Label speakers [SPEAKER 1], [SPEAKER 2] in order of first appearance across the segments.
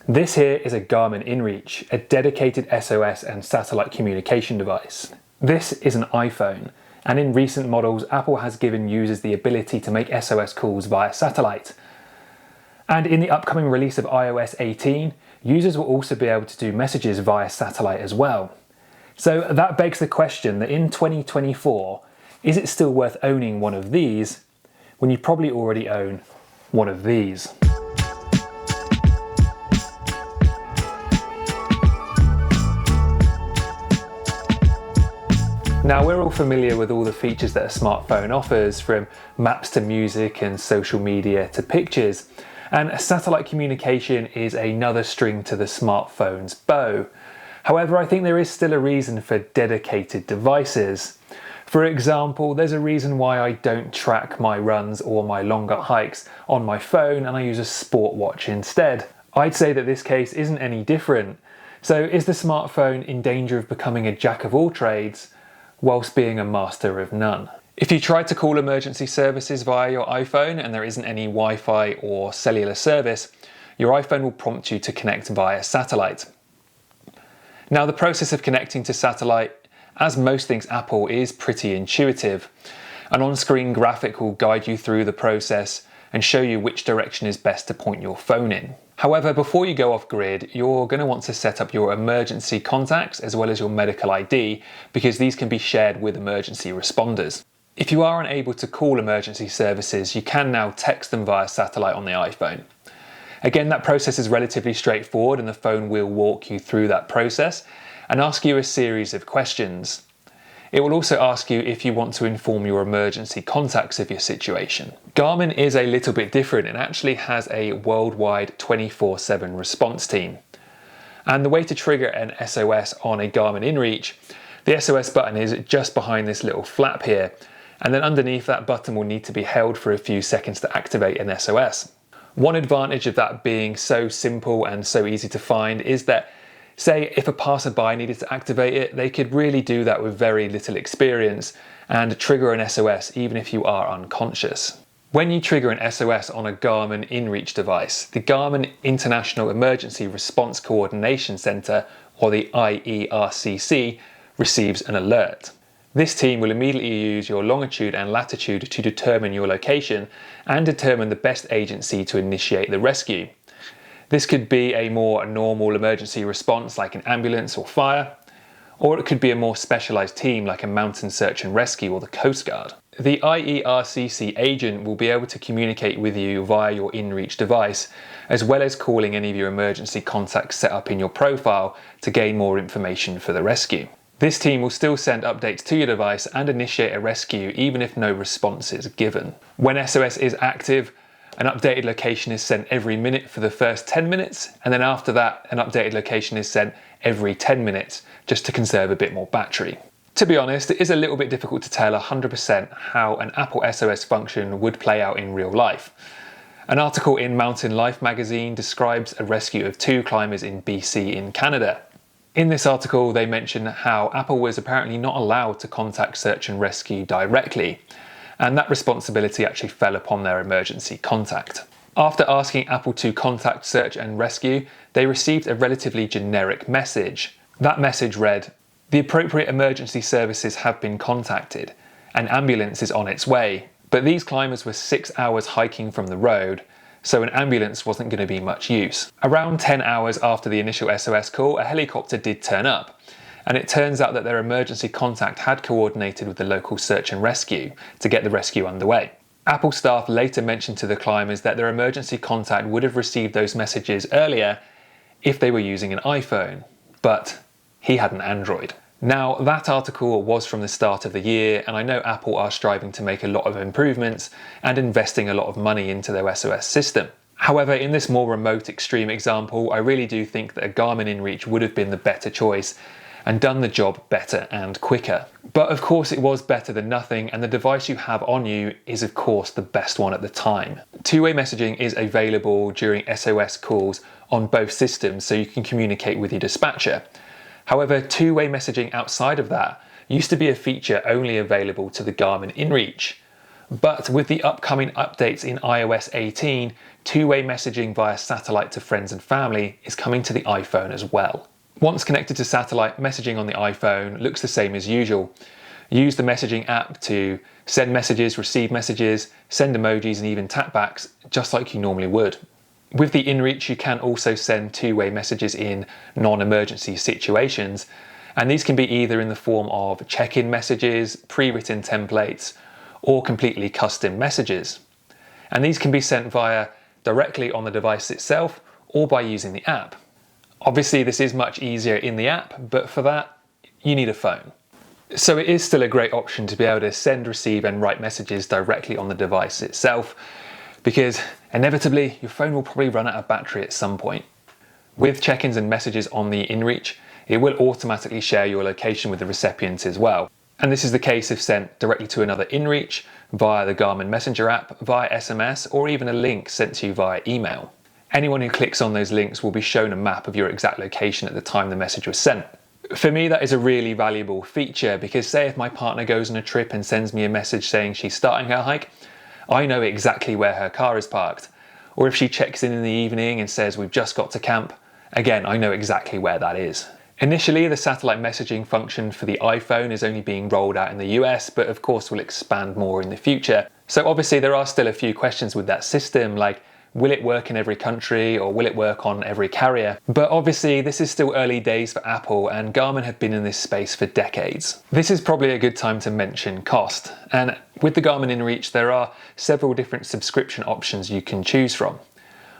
[SPEAKER 1] This here is a Garmin Inreach, a dedicated SOS and satellite communication device. This is an iPhone, and in recent models, Apple has given users the ability to make SOS calls via satellite. And in the upcoming release of iOS 18, users will also be able to do messages via satellite as well. So that begs the question that in 2024, is it still worth owning one of these when you probably already own one of these? Now, we're all familiar with all the features that a smartphone offers, from maps to music and social media to pictures, and satellite communication is another string to the smartphone's bow. However, I think there is still a reason for dedicated devices. For example, there's a reason why I don't track my runs or my longer hikes on my phone and I use a sport watch instead. I'd say that this case isn't any different. So is the smartphone in danger of becoming a jack of all trades whilst being a master of none? If you try to call emergency services via your iPhone and there isn't any Wi-Fi or cellular service, your iPhone will prompt you to connect via satellite. Now, the process of connecting to satellite, as most things Apple, is pretty intuitive. An on-screen graphic will guide you through the process and show you which direction is best to point your phone in. However, before you go off grid, you're going to want to set up your emergency contacts as well as your medical ID, because these can be shared with emergency responders. If you are unable to call emergency services, you can now text them via satellite on the iPhone. Again, that process is relatively straightforward and the phone will walk you through that process and ask you a series of questions. It will also ask you if you want to inform your emergency contacts of your situation. Garmin is a little bit different and actually has a worldwide 24/7 response team. And the way to trigger an SOS on a Garmin Inreach, the SOS button is just behind this little flap here, and then underneath that button will need to be held for a few seconds to activate an SOS. One advantage of that being so simple and so easy to find is that, say, if a passerby needed to activate it, they could really do that with very little experience and trigger an SOS even if you are unconscious. When you trigger an SOS on a Garmin Inreach device, the Garmin International Emergency Response Coordination Centre, or the IERCC, receives an alert. This team will immediately use your longitude and latitude to determine your location and determine the best agency to initiate the rescue. This could be a more normal emergency response like an ambulance or fire, or it could be a more specialised team like a mountain search and rescue or the Coast Guard. The IERCC agent will be able to communicate with you via your Inreach device, as well as calling any of your emergency contacts set up in your profile to gain more information for the rescue. This team will still send updates to your device and initiate a rescue even if no response is given. When SOS is active, an updated location is sent every minute for the first 10 minutes, and then after that, an updated location is sent every 10 minutes, just to conserve a bit more battery. To be honest, it is a little bit difficult to tell 100% how an Apple SOS function would play out in real life. An article in Mountain Life magazine describes a rescue of 2 climbers in BC in Canada. In this article, they mention how Apple was apparently not allowed to contact search and rescue directly, and that responsibility actually fell upon their emergency contact. After asking Apple to contact search and rescue, they received a relatively generic message. That message read, "The appropriate emergency services have been contacted. An ambulance is on its way." But these climbers were 6 hours hiking from the road, so an ambulance wasn't going to be much use. Around 10 hours after the initial SOS call, a helicopter did turn up, and it turns out that their emergency contact had coordinated with the local search and rescue to get the rescue underway. Apple staff later mentioned to the climbers that their emergency contact would have received those messages earlier if they were using an iPhone, but he had an Android. Now, that article was from the start of the year, and I know Apple are striving to make a lot of improvements and investing a lot of money into their SOS system. However, in this more remote extreme example, I really do think that a Garmin Inreach would have been the better choice and done the job better and quicker. But of course it was better than nothing, and the device you have on you is of course the best one at the time. Two-way messaging is available during SOS calls on both systems, so you can communicate with your dispatcher. However, two-way messaging outside of that used to be a feature only available to the Garmin Inreach. But with the upcoming updates in iOS 18, two-way messaging via satellite to friends and family is coming to the iPhone as well. Once connected to satellite, messaging on the iPhone looks the same as usual. Use the messaging app to send messages, receive messages, send emojis and even tapbacks, just like you normally would. With the Inreach, you can also send two-way messages in non-emergency situations, and these can be either in the form of check-in messages, pre-written templates, or completely custom messages. And these can be sent directly on the device itself or by using the app. Obviously, this is much easier in the app, but for that, you need a phone. So it is still a great option to be able to send, receive and write messages directly on the device itself, because inevitably your phone will probably run out of battery at some point. With check-ins and messages on the Inreach, it will automatically share your location with the recipient as well. And this is the case if sent directly to another Inreach, via the Garmin Messenger app, via SMS, or even a link sent to you via email. Anyone who clicks on those links will be shown a map of your exact location at the time the message was sent. For me, that is a really valuable feature because say if my partner goes on a trip and sends me a message saying she's starting her hike, I know exactly where her car is parked. Or if she checks in the evening and says we've just got to camp, again, I know exactly where that is. Initially, the satellite messaging function for the iPhone is only being rolled out in the US, but of course will expand more in the future. So obviously there are still a few questions with that system, like will it work in every country or will it work on every carrier? But obviously this is still early days for Apple and Garmin have been in this space for decades. This is probably a good time to mention cost. And with the Garmin Inreach, there are several different subscription options you can choose from.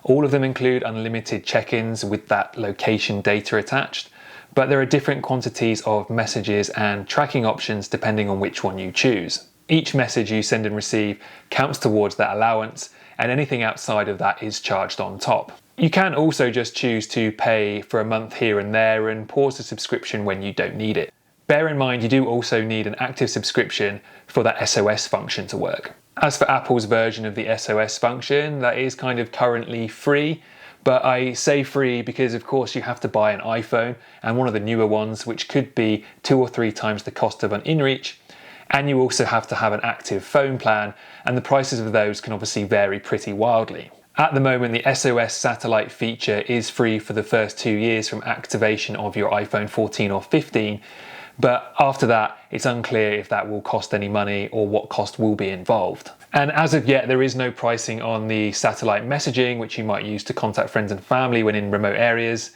[SPEAKER 1] All of them include unlimited check-ins with that location data attached, but there are different quantities of messages and tracking options depending on which one you choose. Each message you send and receive counts towards that allowance, and anything outside of that is charged on top. You can also just choose to pay for a month here and there and pause the subscription when you don't need it. Bear in mind you do also need an active subscription for that SOS function to work. As for Apple's version of the SOS function, that is kind of currently free, but I say free because of course you have to buy an iPhone and one of the newer ones, which could be 2 or 3 times the cost of an Inreach. And you also have to have an active phone plan, and the prices of those can obviously vary pretty wildly. At the moment, the SOS satellite feature is free for the first 2 years from activation of your iPhone 14 or 15, but after that, it's unclear if that will cost any money or what cost will be involved. And as of yet, there is no pricing on the satellite messaging, which you might use to contact friends and family when in remote areas.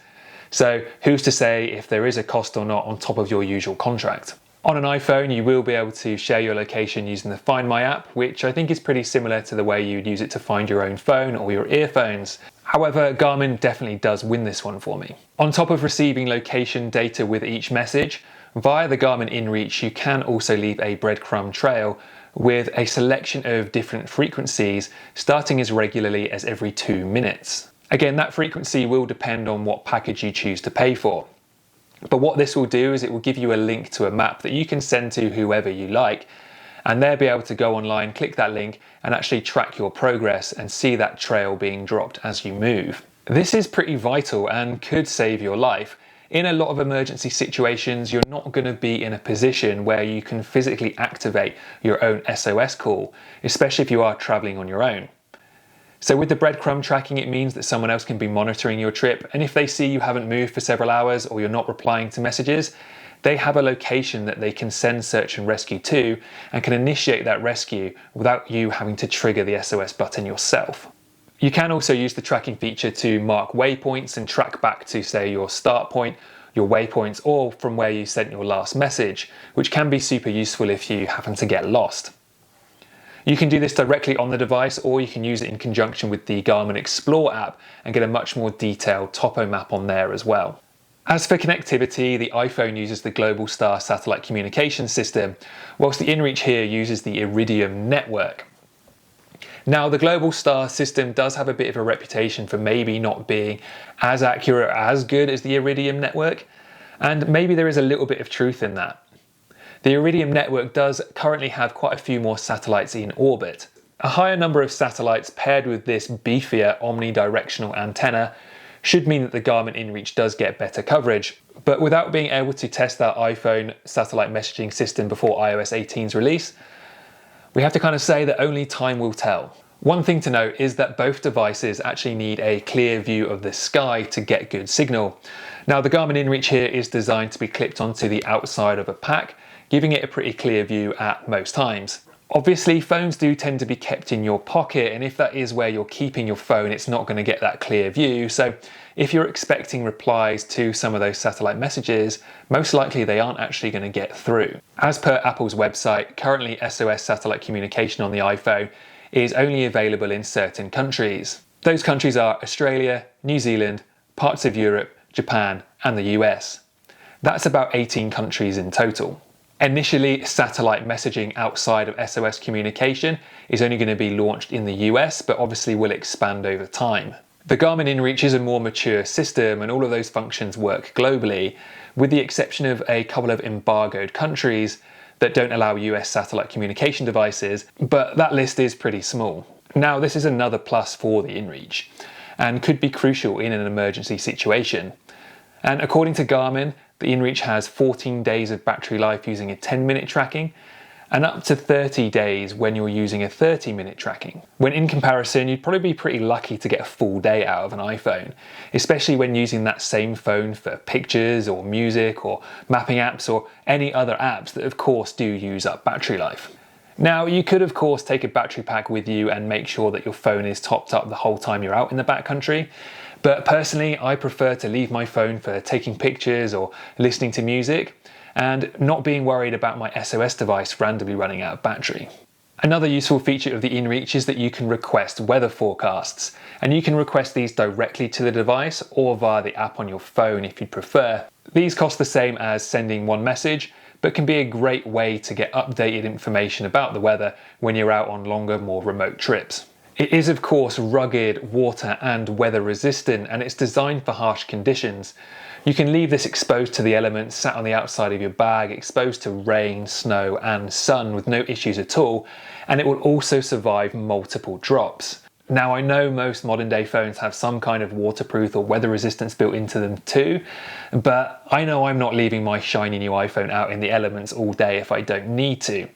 [SPEAKER 1] So who's to say if there is a cost or not on top of your usual contract? On an iPhone, you will be able to share your location using the Find My app, which I think is pretty similar to the way you'd use it to find your own phone or your earphones. However, Garmin definitely does win this one for me. On top of receiving location data with each message, via the Garmin Inreach, you can also leave a breadcrumb trail with a selection of different frequencies, starting as regularly as every 2 minutes. Again, that frequency will depend on what package you choose to pay for. But what this will do is it will give you a link to a map that you can send to whoever you like, and they'll be able to go online, click that link and actually track your progress and see that trail being dropped as you move. This is pretty vital and could save your life. In a lot of emergency situations, you're not going to be in a position where you can physically activate your own SOS call, especially if you are traveling on your own. So with the breadcrumb tracking, it means that someone else can be monitoring your trip, and if they see you haven't moved for several hours or you're not replying to messages, they have a location that they can send search and rescue to and can initiate that rescue without you having to trigger the SOS button yourself. You can also use the tracking feature to mark waypoints and track back to, say, your start point, your waypoints, or from where you sent your last message, which can be super useful if you happen to get lost. You can do this directly on the device, or you can use it in conjunction with the Garmin Explore app and get a much more detailed topo map on there as well. As for connectivity, the iPhone uses the Globalstar satellite communication system, whilst the Inreach here uses the Iridium network. Now, the Globalstar system does have a bit of a reputation for maybe not being as accurate or as good as the Iridium network, and maybe there is a little bit of truth in that. The Iridium network does currently have quite a few more satellites in orbit. A higher number of satellites paired with this beefier omnidirectional antenna should mean that the Garmin Inreach does get better coverage. But without being able to test that iPhone satellite messaging system before iOS 18's release, We have to kind of say that only time will tell. One thing to note is that both devices actually need a clear view of the sky to get good signal. Now the Garmin Inreach here is designed to be clipped onto the outside of a pack, giving it a pretty clear view at most times. Obviously, phones do tend to be kept in your pocket, and if that is where you're keeping your phone, it's not going to get that clear view. So if you're expecting replies to some of those satellite messages, most likely they aren't actually going to get through. As per Apple's website, currently SOS satellite communication on the iPhone is only available in certain countries. Those countries are Australia, New Zealand, parts of Europe, Japan, and the US. That's about 18 countries in total. Initially, satellite messaging outside of SOS communication is only going to be launched in the US, but obviously will expand over time. The Garmin Inreach is a more mature system and all of those functions work globally, with the exception of a couple of embargoed countries that don't allow US satellite communication devices, but that list is pretty small. Now, this is another plus for the Inreach and could be crucial in an emergency situation. And according to Garmin, the Inreach has 14 days of battery life using a 10-minute tracking and up to 30 days when you're using a 30-minute tracking. When in comparison, you'd probably be pretty lucky to get a full day out of an iPhone, especially when using that same phone for pictures or music or mapping apps or any other apps that of course do use up battery life. Now, you could of course take a battery pack with you and make sure that your phone is topped up the whole time you're out in the backcountry, but personally I prefer to leave my phone for taking pictures or listening to music and not being worried about my SOS device randomly running out of battery. Another useful feature of the Inreach is that you can request weather forecasts, and you can request these directly to the device or via the app on your phone if you prefer. These cost the same as sending one message, but can be a great way to get updated information about the weather when you're out on longer, more remote trips. It is of course rugged, water and weather resistant, and it's designed for harsh conditions. You can leave this exposed to the elements, sat on the outside of your bag, exposed to rain, snow and sun with no issues at all, and it will also survive multiple drops. Now, I know most modern day phones have some kind of waterproof or weather resistance built into them too, but I know I'm not leaving my shiny new iPhone out in the elements all day if I don't need to.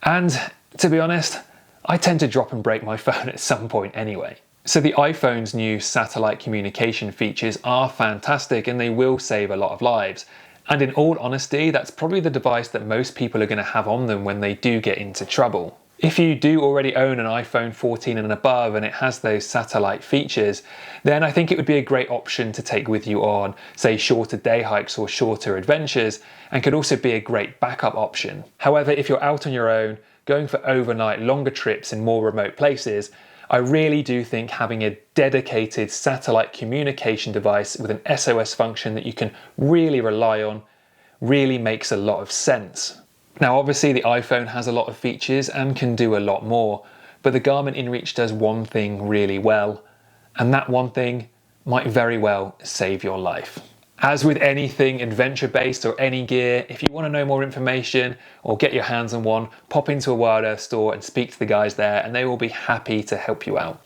[SPEAKER 1] And to be honest, I tend to drop and break my phone at some point anyway. So the iPhone's new satellite communication features are fantastic and they will save a lot of lives. And in all honesty, that's probably the device that most people are going to have on them when they do get into trouble. If you do already own an iPhone 14 and above and it has those satellite features, then I think it would be a great option to take with you on, say, shorter day hikes or shorter adventures, and could also be a great backup option. However, if you're out on your own, going for overnight longer trips in more remote places, I really do think having a dedicated satellite communication device with an SOS function that you can really rely on really makes a lot of sense. Now obviously the iPhone has a lot of features and can do a lot more, but the Garmin Inreach does one thing really well, and that one thing might very well save your life. As with anything adventure-based or any gear, if you want to know more information or get your hands on one, pop into a Wild Earth store and speak to the guys there and they will be happy to help you out.